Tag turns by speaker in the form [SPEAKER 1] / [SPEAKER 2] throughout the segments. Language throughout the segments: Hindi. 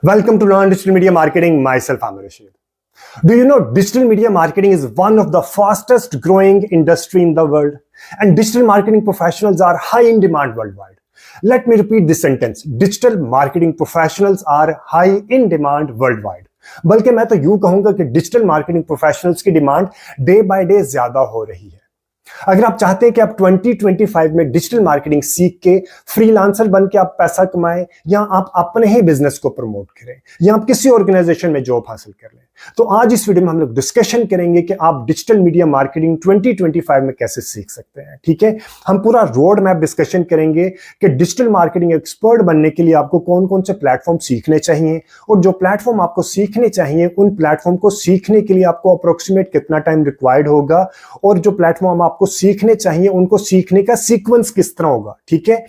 [SPEAKER 1] Welcome to Learn Digital Media Marketing. Myself, Amir Rashid. Do you know digital media marketing is one of the fastest growing industry in the world, and digital marketing professionals are high in demand worldwide. Let me repeat this sentence. Digital marketing professionals are high in demand worldwide. बल्कि मैं तो यूं कहूंगा कि डिजिटल मार्केटिंग प्रोफेशनल्स की डिमांड डे बाय डे ज्यादा हो रही है। अगर आप चाहते हैं कि आप 2025 में डिजिटल मार्केटिंग सीख के फ्रीलांसर बन के आप पैसा कमाएं, या आप अपने ही बिजनेस को प्रमोट करें, या आप किसी ऑर्गेनाइजेशन में जॉब हासिल कर लें, तो आज इस वीडियो में हम लोग डिस्कशन करेंगे कि आप डिजिटल मीडिया मार्केटिंग 2025 में कैसे सीख सकते हैं। ठीक है, हम पूरा रोड मैप डिस्कशन करेंगे कि डिजिटल मार्केटिंग एक्सपर्ट बनने के लिए आपको कौन कौन से प्लेटफॉर्म सीखने चाहिए, और जो प्लेटफॉर्म आपको सीखने चाहिए उन प्लेटफॉर्म को सीखने के लिए आपको अप्रोक्सीमेट कितना टाइम रिक्वायर्ड होगा, और जो प्लेटफॉर्म आपको सीखने चाहिए उनको सीखने का सीक्वेंस किस तरह होगा। ठीक है,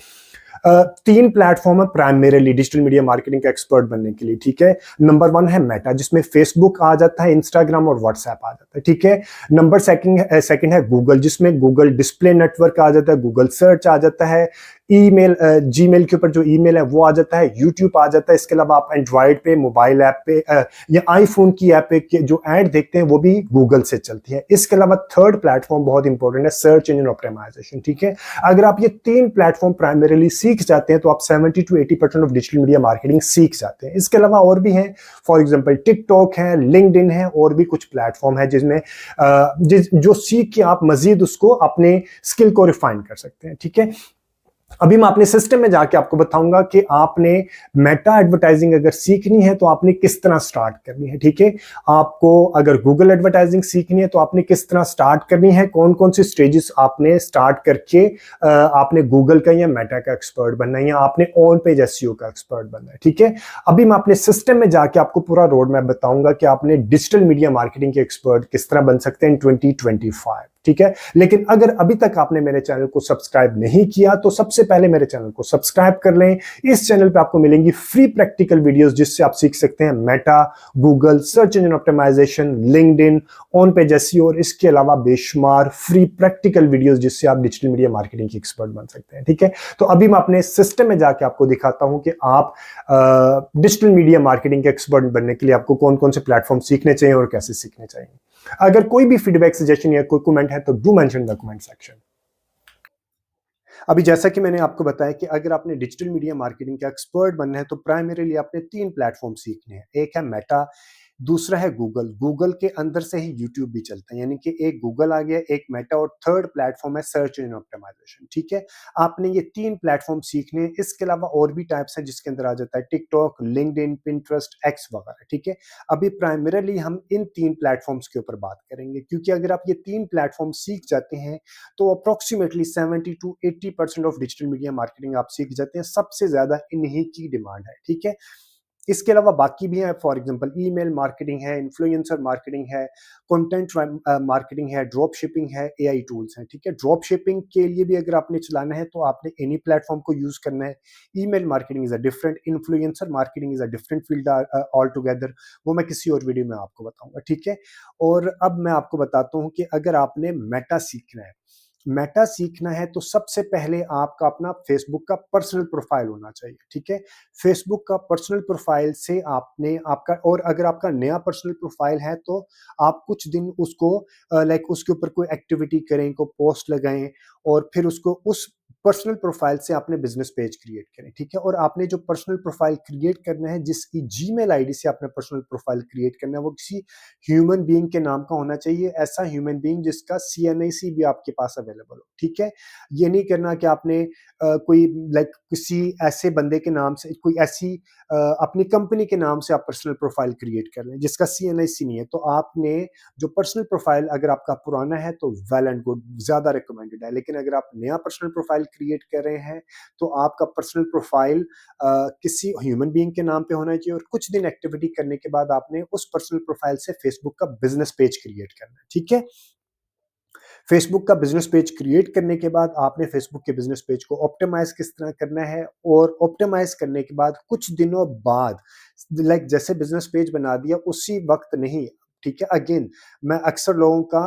[SPEAKER 1] तीन प्लेटफॉर्म है प्राइमरीली डिजिटल मीडिया मार्केटिंग का एक्सपर्ट बनने के लिए। ठीक है, नंबर 1 है मेटा, जिसमें फेसबुक आ जाता है, इंस्टाग्राम और व्हाट्सएप आ जाता है। ठीक है, नंबर सेकंड है गूगल, जिसमें गूगल डिस्प्ले नेटवर्क आ जाता है, गूगल सर्च आ जाता है, ईमेल जीमेल के ऊपर जो ईमेल है वो आ जाता है, यूट्यूब आ जाता है। इसके अलावा आप एंड्रॉइड पे, मोबाइल ऐप पे या आईफोन की ऐप पे जो ऐड देखते हैं वो भी गूगल से चलती है। इसके अलावा थर्ड प्लेटफॉर्म बहुत इंपॉर्टेंट है, सर्च इंजन ऑप्टिमाइजेशन। ठीक है, अगर आप ये तीन प्लेटफॉर्म प्राइमरीली सीख जाते हैं तो आप 70 to 80% of digital media marketing सीख जाते हैं। इसके अलावा और भी हैं, फॉर एग्जाम्पल टिकटॉक है, लिंक्डइन है, और भी कुछ प्लेटफॉर्म है जिसमें जो सीख के आप मजीद उसको अपने स्किल को रिफाइन कर सकते हैं। ठीक है, अभी मैं अपने सिस्टम में जाके आपको बताऊंगा कि आपने मेटा एडवर्टाइजिंग अगर सीखनी है तो आपने किस तरह स्टार्ट करनी है। ठीक है, आपको अगर गूगल एडवर्टाइजिंग सीखनी है तो आपने किस तरह स्टार्ट करनी है, कौन कौन सी स्टेजेस आपने स्टार्ट करके आपने गूगल का या मेटा का एक्सपर्ट बनना है, या आपने ऑन पेज एसईओ का एक्सपर्ट बनना है। ठीक है, अभी मैं अपने सिस्टम में जाके आपको पूरा रोड मैप बताऊंगा कि आपने डिजिटल मीडिया मार्केटिंग के एक्सपर्ट किस तरह बन सकते हैं इन 2025। ठीक है, लेकिन अगर अभी तक आपने मेरे चैनल को सब्सक्राइब नहीं किया तो सबसे पहले मेरे चैनल को सब्सक्राइब कर लें। इस चैनल पे आपको मिलेंगी फ्री प्रैक्टिकल वीडियोस जिससे आप सीख सकते हैं Meta, Google, search engine optimisation, LinkedIn, on page SEO, और इसके अलावा बेशुमार फ्री प्रैक्टिकल वीडियोस जिससे आप डिजिटल मीडिया मार्केटिंग के एक्सपर्ट बन सकते हैं। ठीक है, तो अभी मैं अपने सिस्टम में जाके आपको दिखाता हूं कि आप डिजिटल मीडिया मार्केटिंग के एक्सपर्ट बनने के लिए आपको कौन कौन से प्लेटफॉर्म सीखने चाहिए और कैसे सीखने चाहिए। अगर कोई भी फीडबैक, सजेशन या कोई कमेंट है तो do mention the comment section. अभी जैसा कि मैंने आपको बताया कि अगर आपने डिजिटल मीडिया मार्केटिंग का एक्सपर्ट बनना है तो प्राइमरीली आपने तीन प्लेटफॉर्म सीखने हैं। एक है मेटा, दूसरा है गूगल, गूगल के अंदर से ही यूट्यूब भी चलता है, यानी कि एक गूगल आ गया, एक मेटा, और थर्ड प्लेटफॉर्म है सर्च इंजन ऑप्टिमाइजेशन। ठीक है, आपने ये तीन प्लेटफॉर्म सीखने हैं। इसके अलावा और भी टाइप्स हैं जिसके अंदर आ जाता है टिकटॉक, लिंक्डइन, पिंटरेस्ट, एक्स वगैरह। ठीक है, अभी प्राइमरीली हम इन तीन प्लेटफॉर्म्स के ऊपर बात करेंगे, क्योंकि अगर आप ये तीन प्लेटफॉर्म सीख जाते हैं तो approximately 70 to 80% of digital media marketing आप सीख जाते हैं। सबसे ज्यादा इन्हीं की डिमांड है। ठीक है, इसके अलावा बाकी भी है, फॉर एग्जांपल ईमेल मार्केटिंग है, इन्फ्लुएंसर मार्केटिंग है, कंटेंट मार्केटिंग है, ड्रॉप शिपिंग है, एआई टूल्स हैं। ठीक है, ड्रॉप शिपिंग के लिए भी अगर आपने चलाना है तो आपने एनी प्लेटफॉर्म को यूज करना है। Email marketing is a different, influencer marketing is a different field all together, वो मैं किसी और वीडियो में आपको बताऊंगा। ठीक है, और अब मैं आपको बताता हूं कि अगर आपने मेटा सीखना है, मेटा सीखना है तो सबसे पहले आपका अपना फेसबुक का पर्सनल प्रोफाइल होना चाहिए। ठीक है, फेसबुक का पर्सनल प्रोफाइल से आपने आपका, और अगर आपका नया पर्सनल प्रोफाइल है तो आप कुछ दिन उसको लाइक उसके ऊपर कोई एक्टिविटी करें, को पोस्ट लगाएं, और फिर उसको उस पर्सनल प्रोफाइल से आपने बिजनेस पेज क्रिएट करें। ठीक है, और आपने जो पर्सनल प्रोफाइल क्रिएट करना है, जिसकी जीमेल आईडी से आपने पर्सनल प्रोफाइल क्रिएट करना है, वो किसी ह्यूमन बीइंग के नाम का होना चाहिए। ऐसा ह्यूमन बीइंग जिसका सीएनआईसी भी आपके पास अवेलेबल हो। ठीक है, ये नहीं करना कि आपने कोई लाइक किसी ऐसे बंदे के नाम से, कोई ऐसी अपनी कंपनी के नाम से आप पर्सनल प्रोफाइल क्रिएट कर लें जिसका सीएनआईसी नहीं है। तो आपने जो पर्सनल प्रोफाइल अगर आपका पुराना है तो वेल एंड गुड, ज्यादा रिकमेंडेड है। लेकिन अगर आप नया पर्सनल प्रोफाइल क्रिएट कर रहे हैं तो आपका पर्सनल प्रोफाइल किसी ह्यूमन बीइंग के नाम पे होना चाहिए, और कुछ दिन एक्टिविटी करने के बाद आपने उस पर्सनल प्रोफाइल से फेसबुक का बिजनेस पेज क्रिएट करना है। ठीक है, फेसबुक का बिजनेस पेज क्रिएट करने के बाद आपने फेसबुक के बिजनेस पेज को ऑप्टिमाइज किस तरह करना है, और ऑप्टिमाइज करने के बाद कुछ दिनों बाद, लाइक जैसे बिजनेस पेज बना दिया उसी वक्त नहीं, ठीक है? अगेन मैं अक्सर लोगों का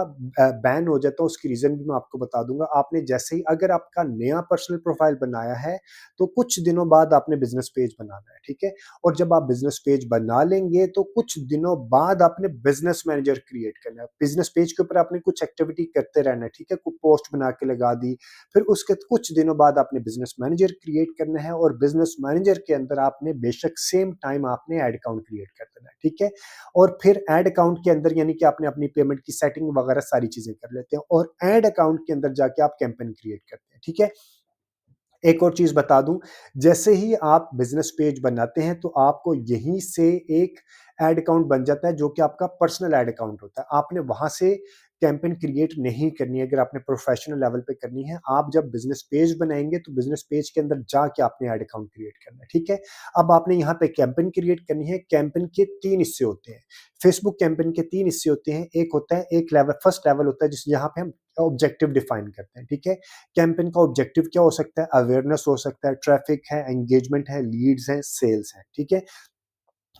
[SPEAKER 1] बैन हो जाता हूँ, उसकी रीज़न भी मैं आपको बता दूँगा। आपने जैसे ही अगर आपका नया पर्सनल प्रोफ़ाइल बनाया है, तो कुछ दिनों बाद आपने बिज़नेस पेज बनाना है, ठीक है? और जब आप बिज़नेस पेज बना लेंगे, तो कुछ दिनों बाद आपने बिज़नेस मैनेजर क्रिएट करना है। बिज़नेस पेज के ऊपर आपने कुछ एक्टिविटी करते रहना है, ठीक है? कोई पोस्ट बना के लगा दी, फिर उसके कुछ दिनों बाद आपने बिज़नेस मैनेजर क्रिएट करना है और बिज़नेस मैनेजर के अंदर आपने बेशक सेम टाइम आपने ऐड अकाउंट क्रिएट कर देना है, ठीक है? और फिर ऐड अकाउंट के अंदर यानी कि आपने अपनी पेमेंट की सेटिंग वगैरह सारी चीज़ें कर लेते हैं और ऐड अकाउंट के अंदर जाके आप कैंपेन क्रिएट करते हैं, ठीक है? एक और चीज़ बता दूँ, जैसे ही आप बिज़नेस पेज बनाते हैं, तो आपको यहीं से एक ऐड अकाउंट बन जाता है, जो कि आपका पर्सनल ऐड अकाउंट होता है। आपने वहाँ से कैंपेन क्रिएट नहीं करनी है, अगर आपने प्रोफ़ेशनल लेवल पे करनी है। आप जब बिज़नेस पेज बनाएँगे, तो बिज़नेस पेज के अंदर जाके आपने ऐड अकाउंट क्रिएट करना है, ठीक है? अब आपने यहाँ पे कैंपेन क्रिएट करनी है। कैंपेन के 3 हिस्से होते हैं। फेसबुक कैंपेन के 3 हिस्से होते हैं। एक होता है, एक लेवल फर्स्ट लेवल होता है, जिस जहाँ पे हम ऑब्जेक्टिव डिफाइन करते हैं, ठीक है? कैंपेन का ऑब्जेक्टिव क्या हो सकता है? अवेयरनेस हो सकता है, ट्रैफिक है, एंगेजमेंट है, लीड्स हैं, सेल्स हैं, ठीक है?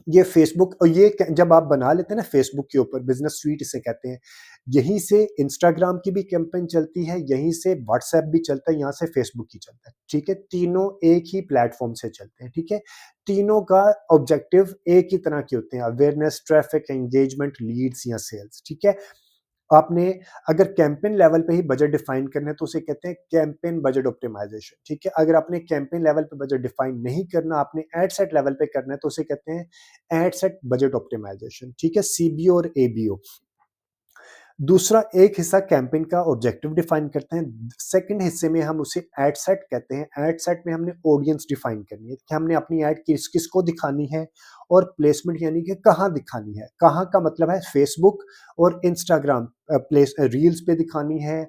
[SPEAKER 1] ये फेसबुक और ये जब आप बना लेते हैं ना फेसबुक के ऊपर, बिज़नेस स्वीट इसे कहते हैं, यहीं से इंस्टाग्राम की भी कैंपेन चलती है, यहीं से व्हाट्सएप भी चलता है, यहाँ से फेसबुक ही चलता है, ठीक है? तीनों एक ही प्लेटफ़ॉर्म से चलते हैं, ठीक है? तीनों का ऑब्जेक्टिव एक ही तरह के होते हैं, अवेयरनेस, ट्रैफिक, एंगेजमेंट, लीड्स या सेल्स, ठीक है? आपने अगर कैंपेन लेवल पे ही बजट डिफाइन करना है, तो उसे कहते हैं कैंपेन बजट ऑप्टिमाइजेशन, ठीक है? अगर आपने कैंपेन लेवल पे बजट डिफाइन नहीं करना, आपने एड सेट लेवल पे करना है, तो उसे कहते हैं एड सेट बजट ऑप्टिमाइजेशन, ठीक है? सीबीओ और एबीओ। दूसरा एक हिस्सा कैंपेन का ऑब्जेक्टिव डिफाइन करते हैं। सेकंड हिस्से में हम उसे एड सेट कहते हैं। एड सेट में हमने ऑडियंस डिफाइन करनी है कि हमने अपनी एड किस-किसको दिखानी है और प्लेसमेंट यानी कि कहाँ दिखानी है। कहाँ का मतलब है फेसबुक और इंस्टाग्राम रील्स पे दिखानी है,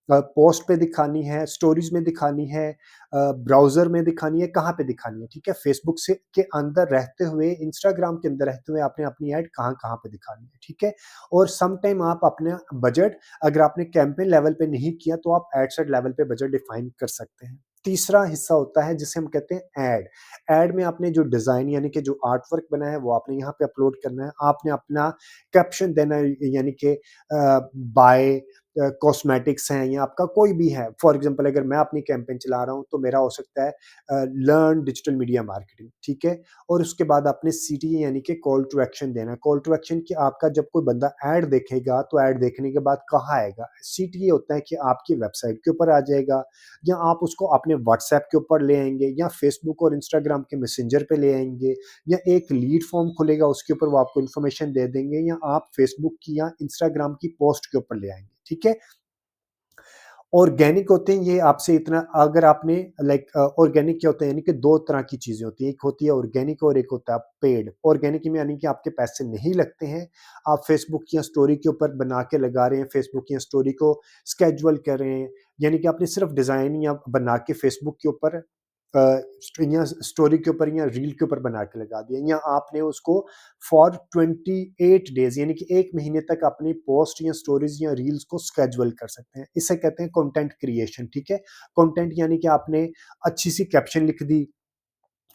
[SPEAKER 1] पोस्ट पे दिखानी है, स्टोरीज़ में दिखानी है, ब्राउज़र में दिखानी है, कहाँ पे दिखानी है, ठीक है? फ़ेसबुक से के अंदर रहते हुए, इंस्टाग्राम के अंदर रहते हुए आपने अपनी ऐड कहाँ-कहाँ पे दिखानी है, ठीक है? और सम टाइम आप अपना बजट अगर आपने कैंपेन लेवल पे नहीं किया, तो आप एड सेट लेवल पे बजट डिफ़ाइन कर सकते हैं। तीसरा हिस्सा होता है जिसे हम कहते हैं ऐड। ऐड में आपने जो डिज़ाइन यानी कि जो आर्ट वर्क बनाया है, वो आपने यहाँ पे अपलोड करना है। आपने अपना कैप्शन देना है यानी कि बाय कॉस्मेटिक्स हैं या आपका कोई भी है। फॉर एग्ज़ाम्पल अगर मैं अपनी कैंपेन चला रहा हूँ, तो मेरा हो सकता है लर्न डिजिटल मीडिया मार्केटिंग, ठीक है? और उसके बाद आपने सीटीए यानी कि कॉल टू एक्शन देना है। कॉल टू एक्शन कि आपका जब कोई बंदा ऐड देखेगा, तो ऐड देखने के बाद कहाँ आएगा? सीटीए होता है कि आपकी वेबसाइट के ऊपर आ जाएगा या आप उसको अपने व्हाट्सऐप के ऊपर ले आएँगे या फ़ेसबुक और इंस्टाग्राम के मैसेंजर पे ले आएँगे या एक लीड फॉर्म खुलेगा, उसके ऊपर वो आपको इन्फॉर्मेशन दे देंगे या आप फ़ेसबुक की या इंस्टाग्राम की पोस्ट के ऊपर ले आएँगे, ठीक है? ऑर्गेनिक होते हैं ये आपसे इतना अगर आपने ऑर्गेनिक क्या होता है यानी कि 2 तरह की चीज़ें होती हैं, एक होती है ऑर्गेनिक और एक होता है पेड। ऑर्गेनिक में यानी कि आपके पैसे नहीं लगते हैं, आप फेसबुक या स्टोरी के ऊपर बना के लगा रहे हैं, फेसबुक या स्टोरी को शेड्यूल कर रहे हैं, यानी कि आपने सिर्फ डिज़ाइन या बना के फेसबुक के ऊपर या स्टोरी के ऊपर या रील के ऊपर बना के लगा दिया या आपने उसको फॉर 28 डेज़ यानी कि 1 महीने तक अपनी पोस्ट या स्टोरीज़ या रील्स को शेड्यूल कर सकते हैं। इसे कहते हैं कंटेंट क्रिएशन, ठीक है? कंटेंट यानी कि आपने अच्छी-सी कैप्शन लिख दी,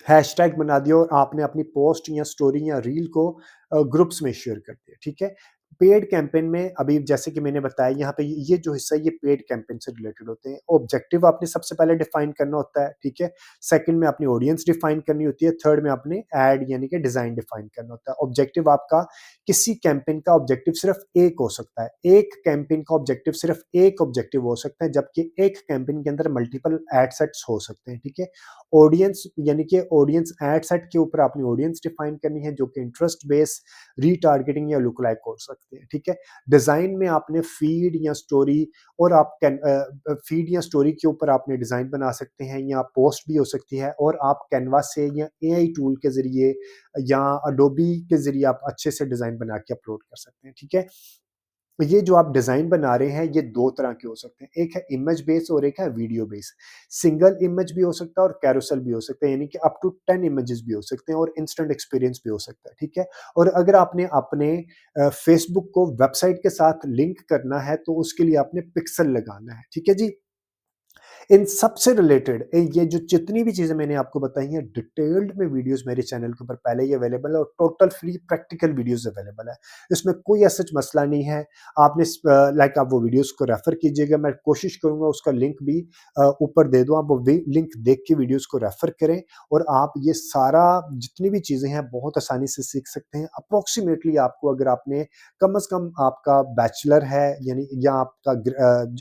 [SPEAKER 1] हैशटैग बना दिया और आपने अपनी पोस्ट या स्टोरी या रील को ग्रुप्स में शेयर कर दिया, ठीक है? पेड कैंपेन में अभी जैसे कि मैंने बताया यहाँ पे ये जो हिस्सा है ये पेड कैंपेन से रिलेटेड होते हैं। ऑब्जेक्टिव आपने सबसे पहले डिफाइन करना होता है, ठीक है? सेकंड में अपनी ऑडियंस डिफाइन करनी होती है, थर्ड में आपने ऐड यानी कि डिज़ाइन डिफाइन करना होता है। ऑब्जेक्टिव आपका किसी कैंपेन का ऑब्जेक्टिव सिर्फ एक हो सकता है। एक कैंपेन का ऑब्जेक्टिव सिर्फ एक ऑब्जेक्टिव हो सकता है, जबकि एक कैंपेन के अंदर मल्टीपल एड सेट्स हो सकते हैं, ठीक है? ऑडियंस यानी कि ऑडियंस एड सेट के ऊपर अपनी ऑडियंस डिफाइन करनी है जो कि इंटरेस्ट बेस, रीटारगेटिंग या लुक लाइक हो सकते हैं, ठीक है? डिज़ाइन में आपने फीड या स्टोरी और आप फीड या स्टोरी के ऊपर आपने डिज़ाइन बना सकते हैं या पोस्ट भी हो सकती है और आप कैनवा से या एआई टूल के ज़रिए या अडोबी के ज़रिए आप अच्छे से डिज़ाइन बना के अपलोड कर सकते हैं, ठीक है? ये जो आप डिज़ाइन बना रहे हैं, ये 2 तरह के हो सकते हैं। एक है इमेज बेस और एक है वीडियो बेस। सिंगल इमेज भी हो सकता है और कैरोसेल भी हो सकता है, यानी कि अप टू 10 इमेजेस भी हो सकते हैं और इंस्टेंट एक्सपीरियंस भी हो सकता है, ठीक है? और अगर आपने अपने फेसबुक को वेबसाइट के साथ लिंक करना है, तो उसके लिए आपने पिक्सेल लगाना है, ठीक है जी? इन सबसे रिलेटेड ये जो जितनी भी चीज़ें मैंने आपको बताई हैं डिटेल्ड में वीडियोस मेरे चैनल के ऊपर पहले ही अवेलेबल है और total free practical videos available है। इसमें कोई ऐसा मसला नहीं है। आपने लाइक आप वो वीडियोस को रेफर कीजिएगा, मैं कोशिश करूँगा उसका लिंक भी ऊपर दे दूँ, आप वो लिंक देख के वीडियोस को रेफर करें और आप ये सारा जितनी भी चीज़ें हैं बहुत आसानी से सीख सकते हैं। अप्रोक्सीमेटली आपको अगर आपने कम से कम आपका बैचलर है यानी या आपका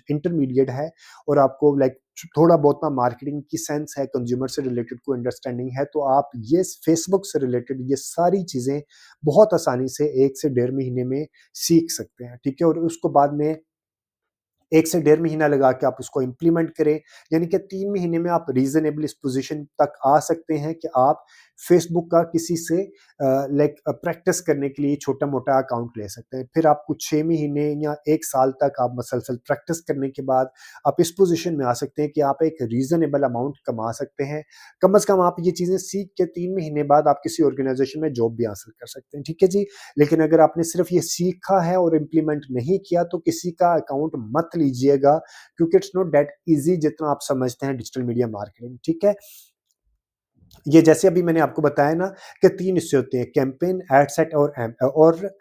[SPEAKER 1] इंटरमीडिएट है और आपको लाइक थोड़ा बहुत ना मार्केटिंग की सेंस है, कंज्यूमर से रिलेटेड कोई अंडरस्टैंडिंग है, तो आप ये फेसबुक से रिलेटेड ये सारी चीज़ें बहुत आसानी से 1 से डेढ़ महीने में सीख सकते हैं, ठीक है? और उसको बाद में 1 से डेढ़ महीना लगा के आप उसको इम्प्लीमेंट करें, यानी कि 3 महीने में आप रीज़नेबल इस पोज़ीशन तक आ सकते हैं कि आप फ़ेसबुक का किसी से लाइक प्रैक्टिस करने के लिए छोटा-मोटा अकाउंट ले सकते हैं। फिर आपको 6 महीने या 1 साल तक आप मसलसल प्रैक्टिस करने के बाद आप इस पोज़ीशन में आ सकते हैं कि आप एक रीज़नेबल अमाउंट कमा सकते हैं। कम से कम आप ये चीज़ें सीख के 3 महीने बाद आप किसी ऑर्गनाइज़ेशन में जॉब भी हासिल कर सकते हैं, ठीक है जी? लेकिन अगर आपने सिर्फ़ ये सीखा है और इम्प्लीमेंट नहीं किया तो किसी का अकाउंट मत लीजिएगा क्योंकि इट्स नॉट दैट ईज़ी जितना आप समझते हैं डिजिटल मीडिया मार्केटिंग, ठीक है? ये जैसे अभी मैंने आपको बताया ना कि 3 हिस्से होते हैं कैंपेन, एड सेट और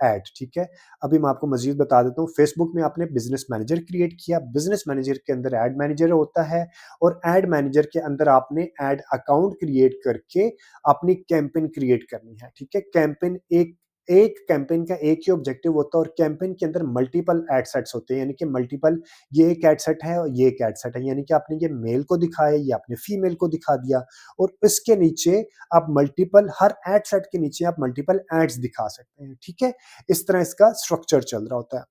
[SPEAKER 1] एड, ठीक है? अभी मैं आपको मज़ीद बता देता हूँ, फेसबुक में आपने बिज़नेस मैनेजर क्रिएट किया, बिज़नेस मैनेजर के अंदर एड मैनेजर होता है और एड मैनेजर के अंदर आपने एड अकाउंट क्रिएट करके अपनी कैंपेन क्रिएट करनी है, ठीक है? कैंपेन एक एक कैंपेन का एक ही ऑब्जेक्टिव होता है और कैंपेन के अंदर मल्टीपल एड सेट्स होते हैं, यानी कि मल्टीपल ये एक एड सेट है और ये एक एड सेट है, यानी कि आपने ये मेल को दिखाया, ये आपने फीमेल को दिखा दिया और इसके नीचे आप मल्टीपल हर एड सेट के नीचे आप मल्टीपल एड्स दिखा सकते हैं, ठीक है? इस तरह इसका स्ट्रक्चर चल रहा होता है।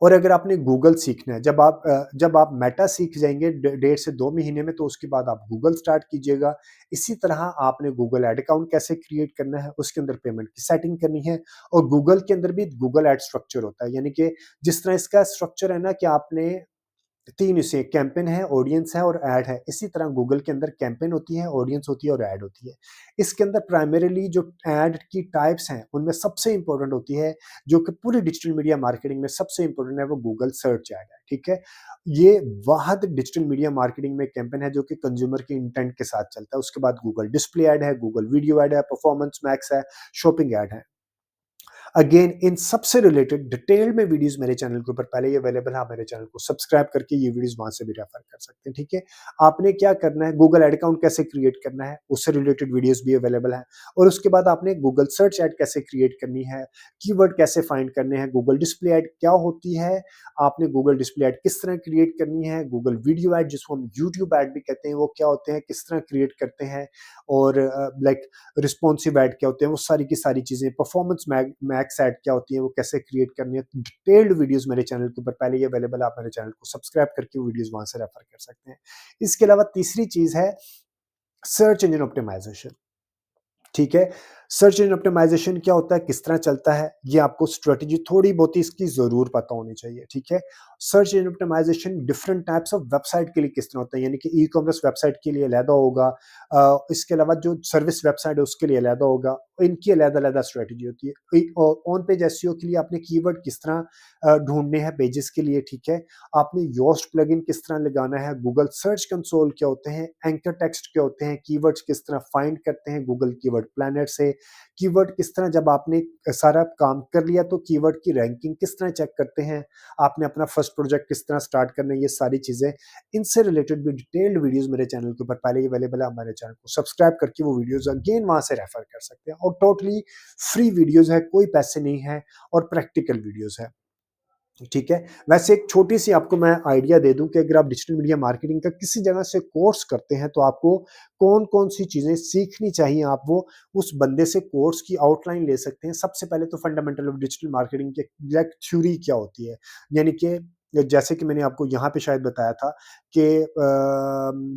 [SPEAKER 1] और अगर आपने गूगल सीखना है, जब आप मेटा सीख जाएँगे 1.5 से 2 महीने में, तो उसके बाद आप गूगल स्टार्ट कीजिएगा। इसी तरह आपने गूगल ऐड अकाउंट कैसे क्रिएट करना है, उसके अंदर पेमेंट की सेटिंग करनी है और गूगल के अंदर भी गूगल ऐड स्ट्रक्चर होता है, यानी कि जिस तरह इसका स्ट्रक्चर है ना कि आपने 3 हिस्से कैंपेन है, ऑडियंस है और ऐड है। इसी तरह गूगल के अंदर कैंपेन होती है, ऑडियंस होती है और ऐड होती है। इसके अंदर प्राइमरीली जो ऐड की टाइप्स हैं, उनमें सबसे इम्पोर्टेंट होती है, जो कि पूरी डिजिटल मीडिया मार्केटिंग में सबसे इम्पोर्टेंट है, वो गूगल सर्च ऐड है, ठीक है? ये वाहिद डिजिटल मीडिया मार्केटिंग में कैंपेन है, जो कि कंज्यूमर के इंटेंट के साथ चलता है। उसके बाद गूगल डिस्प्ले ऐड है, गूगल वीडियो ऐड है, परफॉर्मेंस मैक्स है, शॉपिंग ऐड है। अगेन इन सबसे रिलेटेड डिटेल में वीडियोस मेरे चैनल के ऊपर पहले ही अवेलेबल है, आप मेरे चैनल को सब्सक्राइब करके ये वीडियोस वहां से भी रेफर कर सकते हैं, ठीक है? आपने क्या करना है, गूगल एड अकाउंट कैसे क्रिएट करना है, उससे रिलेटेड वीडियोस भी अवेलेबल है और उसके बाद आपने गूगल सर्च ऐड कैसे क्रिएट करनी है, कीवर्ड कैसे फाइंड करने हैं, गूगल डिस्प्ले ऐड क्या होती है, आपने गूगल डिस्प्ले ऐड किस तरह क्रिएट करनी है, गूगल वीडियो ऐड जिसको हम यूट्यूब ऐड भी कहते हैं, वो क्या होते हैं, किस तरह क्रिएट करते हैं और लाइक रिस्पॉन्सिव ऐड क्या होते हैं, वो सारी की सारी चीज़ें, परफॉर्मेंस मैक्स ऐड क्या होती है, वो कैसे क्रिएट करनी है, डिटेल्ड वीडियोस मेरे चैनल के ऊपर पहले ही अवेलेबल है, आप मेरे चैनल को सब्सक्राइब करके वो वीडियोस वहां से रेफर कर सकते हैं। इसके अलावा तीसरी चीज़ है सर्च इंजन ऑप्टिमाइजेशन, ठीक है? सर्च इंजन ऑप्टिमाइजेशन क्या होता है, किस तरह चलता है, ये आपको स्ट्रैटेजी थोड़ी बहुत ही इसकी ज़रूर पता होनी चाहिए, ठीक है? Search engine optimisation different types of website के लिए किस तरह होता है, यानी कि ई-कॉमर्स वेबसाइट के लिए अलहदा होगा, इसके अलावा जो सर्विस वेबसाइट है उसके लिए अलहदा होगा, इनकी अलग-अलग स्ट्रैटेजी होती है। ऑन पेज एसईओ के लिए आपने कीवर्ड किस तरह ढूँढने हैं पेजेस के लिए, ठीक है? आपने योस्ट प्लगइन किस तरह लगाना है, गूगल सर्च कंसोल क्या होते हैं, एंकर टेक्स्ट क्या होते हैं, कीवर्ड्स किस तरह फाइंड करते हैं गूगल कीवर्ड प्लैनेट से, कीवर्ड किस तरह जब आपने सारा काम कर लिया तो कीवर्ड की रैंकिंग किस तरह चेक करते हैं, आपने अपना फर्स्ट प्रोजेक्ट किस तरह स्टार्ट करना है, ये सारी चीज़ें, इनसे रिलेटेड भी डिटेल्ड वीडियोज़ मेरे चैनल के ऊपर पहले ही अवेलेबल है। आप मेरे चैनल को सब्सक्राइब करके वो वीडियोज़ अगेन वहाँ से रेफर कर सकते हैं और टोटली फ्री वीडियोज़ है, कोई पैसे नहीं है और प्रैक्टिकल वीडियोज़ है। ठीक है। वैसे एक छोटी-सी आपको मैं आइडिया दे दूँ कि अगर आप डिजिटल मीडिया मार्केटिंग का किसी जगह से कोर्स करते हैं, तो आपको कौन-कौन सी चीज़ें सीखनी चाहिए, आप वो उस बंदे से कोर्स की आउटलाइन ले सकते हैं। सबसे पहले तो फंडामेंटल ऑफ डिजिटल मार्केटिंग की एग्जैक्ट थ्योरी क्या होती है, यानी कि जैसे कि मैंने आपको यहाँ पे शायद बताया था कि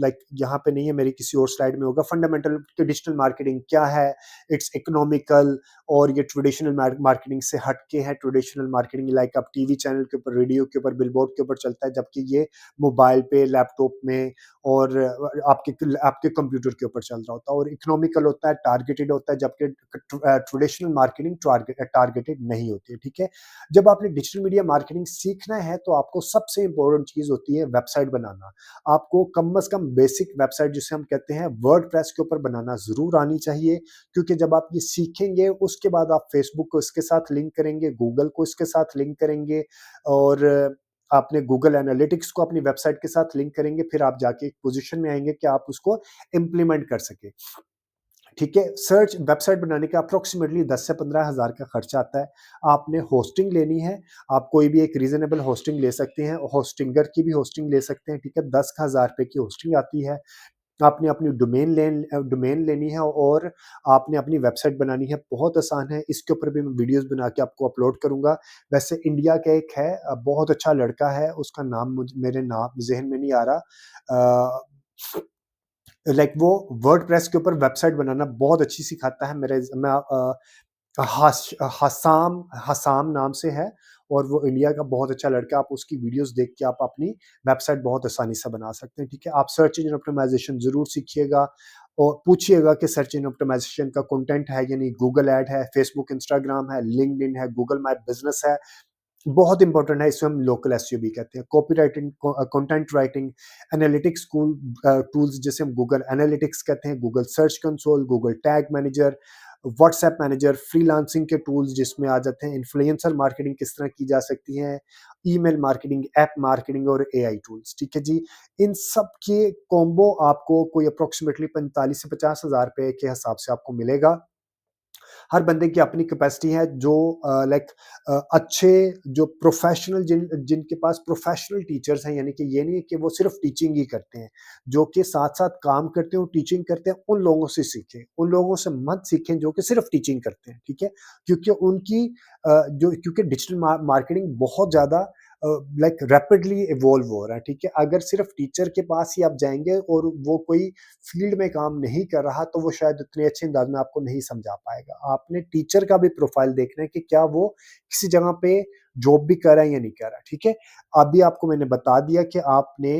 [SPEAKER 1] लाइक यहाँ पे नहीं है, मेरी किसी और स्लाइड में होगा। फंडामेंटल डिजिटल मार्केटिंग क्या है, इट्स इकोनॉमिकल और ये ट्रेडिशनल मार्केटिंग से हट के है। ट्रेडिशनल मार्केटिंग लाइक आप टीवी चैनल के ऊपर, रेडियो के ऊपर, बिलबोर्ड के ऊपर चलता है, जबकि ये मोबाइल पे, लैपटॉप में और आपके कंप्यूटर के ऊपर चल रहा होता है। और इकोनॉमिकल होता है, टारगेटेड होता है, जबकि ट्रेडिशनल मार्केटिंग टारगेटेड नहीं होती है, ठीक है? जब आपने डिजिटल मीडिया मार्केटिंग सीखना है, तो आपको सबसे इम्पोर्टेंट चीज़ होती है वेबसाइट बनाना। आपको कम से कम बेसिक वेबसाइट जिसे हम कहते हैं वर्डप्रेस के ऊपर बनाना ज़रूर आनी चाहिए, क्योंकि जब आप ये सीखेंगे उसके बाद आप फेसबुक को इसके साथ लिंक करेंगे, गूगल को इसके साथ लिंक करेंगे और आपने गूगल एनालिटिक्स को अपनी वेबसाइट के साथ लिंक करेंगे, फिर आप जाके एक पोज़ीशन में आएँगे कि आप उसको इम्प्लीमेंट कर सकें। ठीक है, सर्च वेबसाइट बनाने का अप्रोक्सीमेटली 10 से 15,000 का खर्चा आता है। आपने होस्टिंग लेनी है, आप कोई भी एक रीज़नेबल होस्टिंग ले सकते हैं, होस्टिंगर की भी होस्टिंग ले सकते हैं, ठीक है? 10,000 रुपए की होस्टिंग आती है। आपने अपनी डोमेन लेनी है और आपने अपनी वेबसाइट बनानी है, बहुत आसान है। इसके ऊपर भी मैं वीडियोज़ बना के आपको अपलोड करूँगा। वैसे इंडिया का एक है बहुत अच्छा लड़का है, उसका नाम मेरे नाम ज़हन में नहीं आ रहा। लाइक वो वर्डप्रेस के ऊपर वेबसाइट बनाना बहुत अच्छी सिखाता है। हसाम हसाम नाम से है और वो इंडिया का बहुत अच्छा लड़का है। आप उसकी वीडियोज़ देख के आप अपनी वेबसाइट बहुत आसानी से बना सकते हैं, ठीक है? आप सर्च इंजन ऑप्टिमाइज़ेशन ज़रूर सीखिएगा और पूछिएगा कि सर्च इंजन ऑप्टिमाइज़ेशन का कंटेंट है या नहीं, गूगल ऐड है, फेसबुक, इंस्टाग्राम है, लिंक्डइन है, गूगल माय बिज़नेस है। बहुत इंपॉर्टेंट है, इसे हम लोकल एसईओ भी कहते हैं। Copy writing, content writing, analytics tools जिसे हम गूगल एनालिटिक्स कहते हैं, Google search console, Google tag manager, WhatsApp manager, freelancing के टूल्स जिसमें आ जाते हैं, इन्फ्लुएंसर मार्केटिंग किस तरह की जा सकती है, ईमेल मार्केटिंग, ऐप मार्केटिंग और एआई टूल्स, ठीक है जी। इन सब के कॉम्बो आपको कोई अप्रोक्सीमेटली 45 से 50,000 रुपए के हिसाब से आपको मिलेगा। हर बंदे की अपनी कैपेसिटी है जो लाइक अच्छे जो प्रोफेशनल जिनके पास प्रोफेशनल टीचर्स हैं, यानी कि ये नहीं है कि वो सिर्फ टीचिंग ही करते हैं, जो कि साथ-साथ काम करते हैं और टीचिंग करते हैं, उन लोगों से सीखें। उन लोगों से मत सीखें जो कि सिर्फ टीचिंग करते हैं, ठीक है? क्योंकि उनकी क्योंकि डिजिटल मार्केटिंग बहुत ज़्यादा लाइक रैपिडली इवॉल्व हो रहा है, ठीक है? अगर सिर्फ टीचर के पास ही आप जाएँगे और वो कोई फील्ड में काम नहीं कर रहा, तो वो शायद उतने अच्छे अंदाज में आपको नहीं समझा पाएगा। आपने टीचर का भी प्रोफाइल देखना है कि क्या वो किसी जगह पे जॉब भी कर रहा है या नहीं कर रहा, ठीक है? अभी आपको मैंने बता दिया कि आपने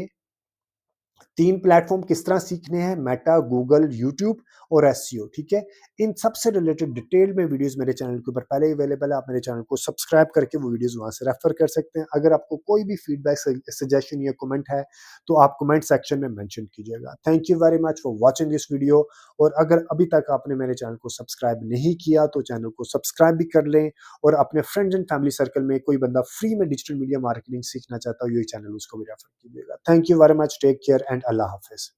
[SPEAKER 1] 3 प्लेटफ़ॉर्म किस तरह सीखने हैं, मेटा, गूगल, यूट्यूब और एसईओ, ठीक है? इन सब से रिलेटेड डिटेल में वीडियोज़ मेरे चैनल के ऊपर पहले ही अवेलेबल है, आप मेरे चैनल को सब्सक्राइब करके वो वीडियोज़ वहाँ से रेफ़र कर सकते हैं। अगर आपको कोई भी फीडबैक, सजेशन या कमेंट है, तो आप कमेंट सेक्शन में मेंशन कीजिएगा। Thank you very much for watching this video और अगर अभी तक आपने मेरे चैनल को सब्सक्राइब नहीं किया, तो चैनल को सब्सक्राइब भी कर लें और अपने फ्रेंड्स एंड फैमिली सर्कल में कोई बंदा फ्री में डिजिटल मीडिया मार्केटिंग सीखना चाहता हो, ये चैनल उसको भी रेफ़र कीजिएगा। Thank you very much, take care and अल्लाह हाफ़िज़।